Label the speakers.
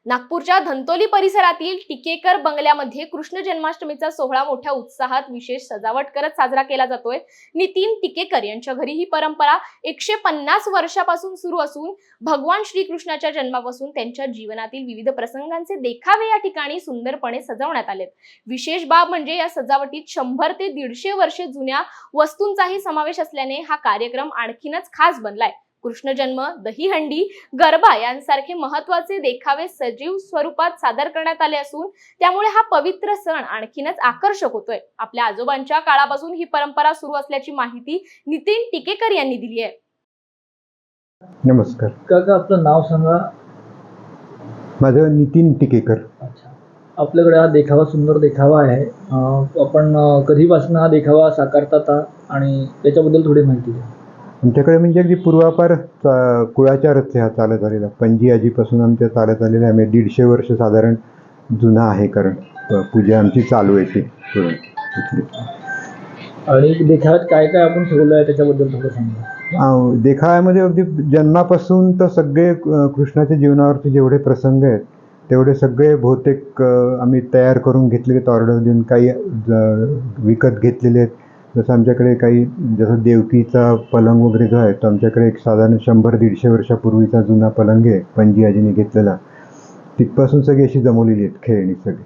Speaker 1: नागपूरच्या धंतोली परिसरातील टिकेकर बंगल्यामध्ये कृष्ण जन्माष्टमीचा सोहळा मोठ्या उत्साहात विशेष सजावट करत साजरा केला जातोय। नितीन टिकेकर यांच्या घरी ही परंपरा 150 वर्षापासून सुरू असून भगवान श्रीकृष्णाच्या जन्मापासून त्यांच्या जीवनातील विविध प्रसंगांचे देखावे या ठिकाणी सुंदरपणे सजवण्यात आलेत। विशेष बाब म्हणजे या सजावटीत 100 ते 150 वर्षे जुन्या वस्तूंचाही समावेश असल्याने हा कार्यक्रम आणखीनच खास बनलाय। कृष्ण जन्म, दहीहंडी, गरबा यांसारखे महत्त्वाचे देखावे सजीव स्वरूपात सादर करण्यात आले असून त्यामुळे हा पवित्र सण आणखीनच आकर्षक होतोय। आपल्या आजोबांच्या काळापासून ही परंपरा सुरू असल्याची माहिती नितीन टिकेकर यांनी दिली आहे।
Speaker 2: नमस्कार
Speaker 3: काका, आपलं नाव सांगा।
Speaker 2: माझं नितीन टिकेकर।
Speaker 3: अच्छा, आपल्याकडे हा देखावा, सुंदर देखावा आहे। आपण कधीपासून हा देखावा साकारतात आणि त्याच्याबद्दल थोडी माहिती द्या।
Speaker 2: आमच्याकडे म्हणजे अगदी पूर्वापार कुळाचारच हा चालत आलेला, पणजी आजीपासून आमच्या चालत आलेला आहे। 150 वर्ष साधारण जुना आहे, कारण पूजा आमची चालू आहे ती।
Speaker 3: आणि देखाव्यात काय काय आपण ठेवलं आहे त्याच्याबद्दल थोडं सांगा।
Speaker 2: देखाव्यामध्ये अगदी जन्मापासून तर सगळे कृष्णाच्या जीवनावरचे जेवढे प्रसंग आहेत तेवढे सगळे बहुतेक आम्ही तयार करून घेतलेले, ऑर्डर देऊन काही विकत घेतलेले आहेत। जसं आमच्याकडे काही, जसं देवकीचा पलंग वगैरे जो आहे तो आमच्याकडे एक साधारण 100-150 वर्षापूर्वीचा जुना पलंग आहे, पणजी आजीने घेतलेला। तिथपासून सगळी अशी जमवलेली आहेत खेळणी सगळी।